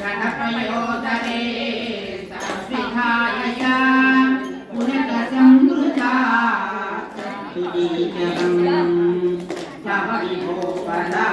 गणपयोदरे संविधाय पुनर्संकृता सत्तुदीजनं तव विभो पदा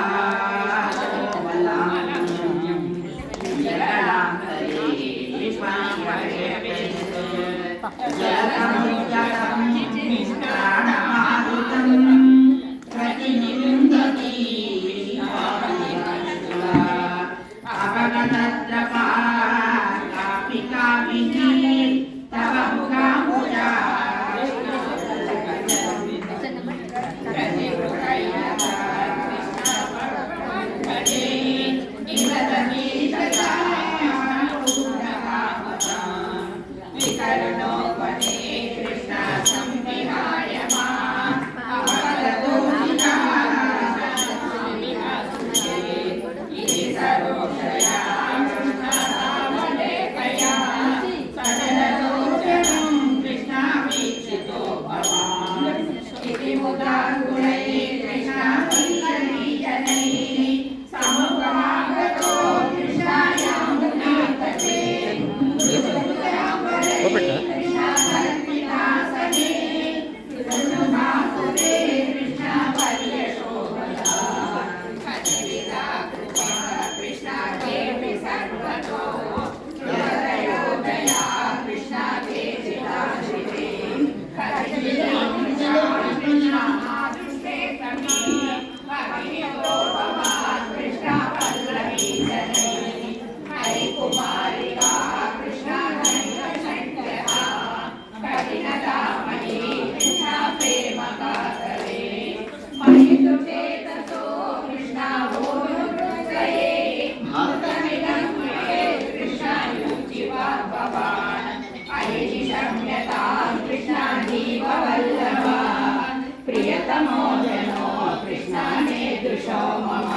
प्रियतमो जनो कृष्णा मे दुषो मम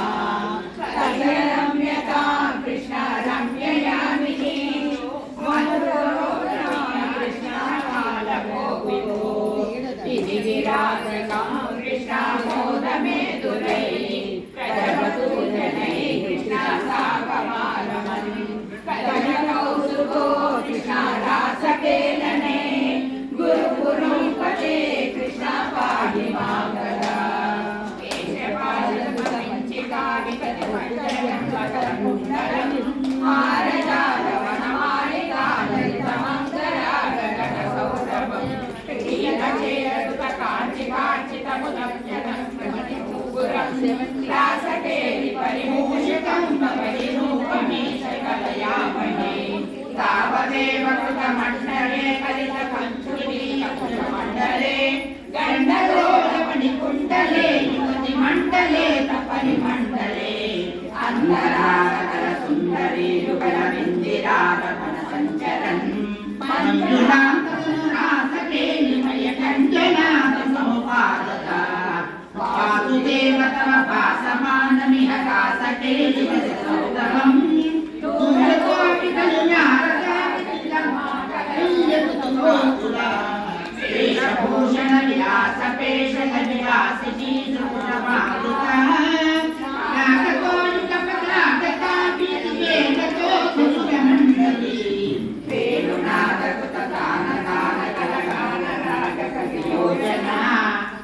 रम्यता कृष्ण रम्ययामिनी मधुरो कृष्ण कालको विभो इति विराजकं कृष्ण मोदमे दुरै प्रजवतु जनैः कृष्ण साकमालमन् कदनकौसुभो कृष्ण रासकेलने गुरुपुरं पते कृष्ण पाहि मागदा तावदेव कृतमण्डले कलितपञ्चुरीयकुशमण्डले गण्डलोलमणिकुण्डले युवतिमण्डले तपरिमण्डले अन्तरासकलसुन्दरी युगलमिन्दिरागमनसञ्चरन् मञ्जुलान्तरासके निमयकञ्जनाथसमुपादता वासुदेव तव भासमानमिह कासके दिवससौतमम् दूरकोऽपि वेशभूषण विलास पेशल विलासिनी द्रुतमारुता नागकोलिकपलाटकाभिर्वेदतो सुरमण्डली वेणुनादकृतगानगानकलगानरागकवियोजना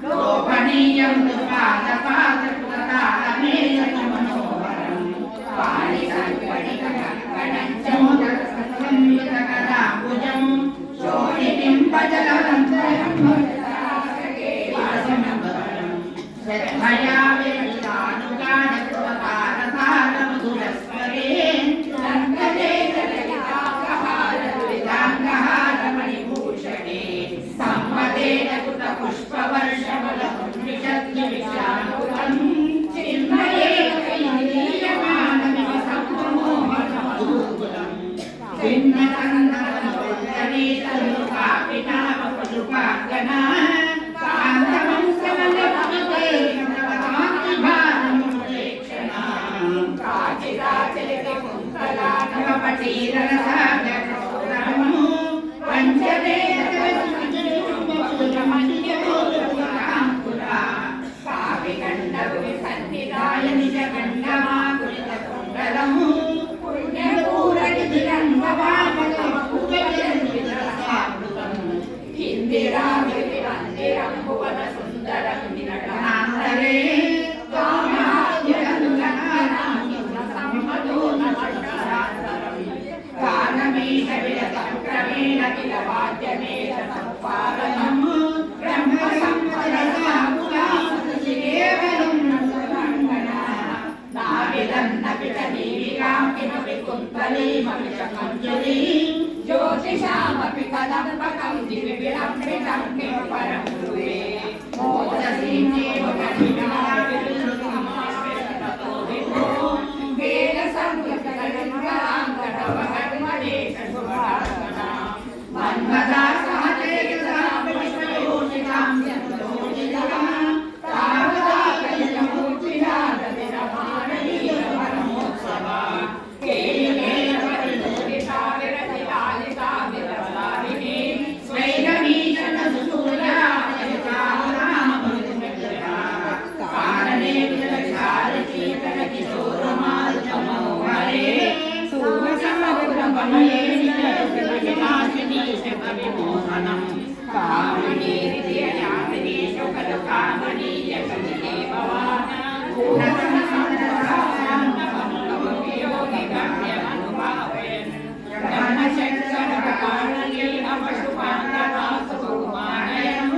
लोभनीयं दुर्वादपादकृततालमेलनमनोहरं पाणिसङ्कणिककङ्कणं चोदकसंयुतकराम्बुजं शोणिबिम्बजलवन्तरं श्रद्धया ధనం కామినీ యామినీ శుకలు కామనీ యకలితే భవాన పూర్ణ సంసారం యోగి గమ్యమనుభావయన్ ధన శంకర కారణీ అపశుపాంగవాసుమానయం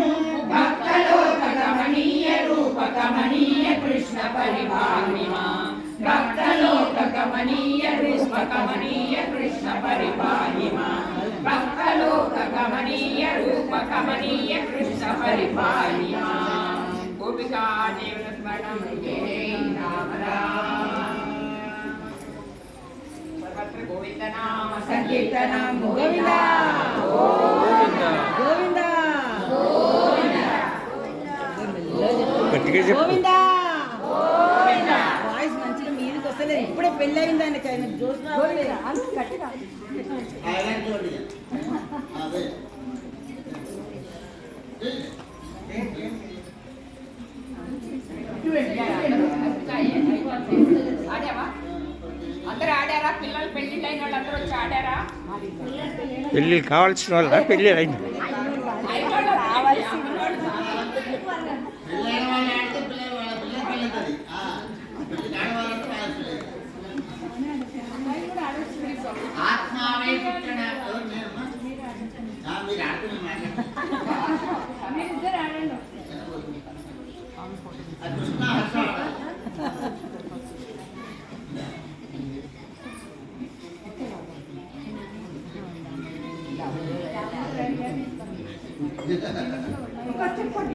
భక్తలోక గమనీయ రూప గమనీయ కృష్ణ పరిపాలిమా భక్తలోక గమనీయ రూప గమనీయ కృష్ణ పరిపాలిమా భక్తలోక గమనీయ రూప గమనీయ కృష్ణ పరిపాలిమా గోపికా జీవన స్మరణం రామ రామ సర్వత్ర గోవింద నామ సంకీర్తనం గోవింద గోవింద గోవింద గోవింద వాయిస్ మంచిగా మీదకి వస్తలేదు. ఇప్పుడే పెళ్ళి అయింది ఆయనకి. ఆయన జోష్ ఆడావా అందరూ ఆడారా పిల్లలు పెళ్లిళ్ళు అయిన వాళ్ళు అందరూ వచ్చి ఆడారా పెళ్ళి కావాల్సిన వాళ్ళ పెళ్ళి అయింది. చెప్పండి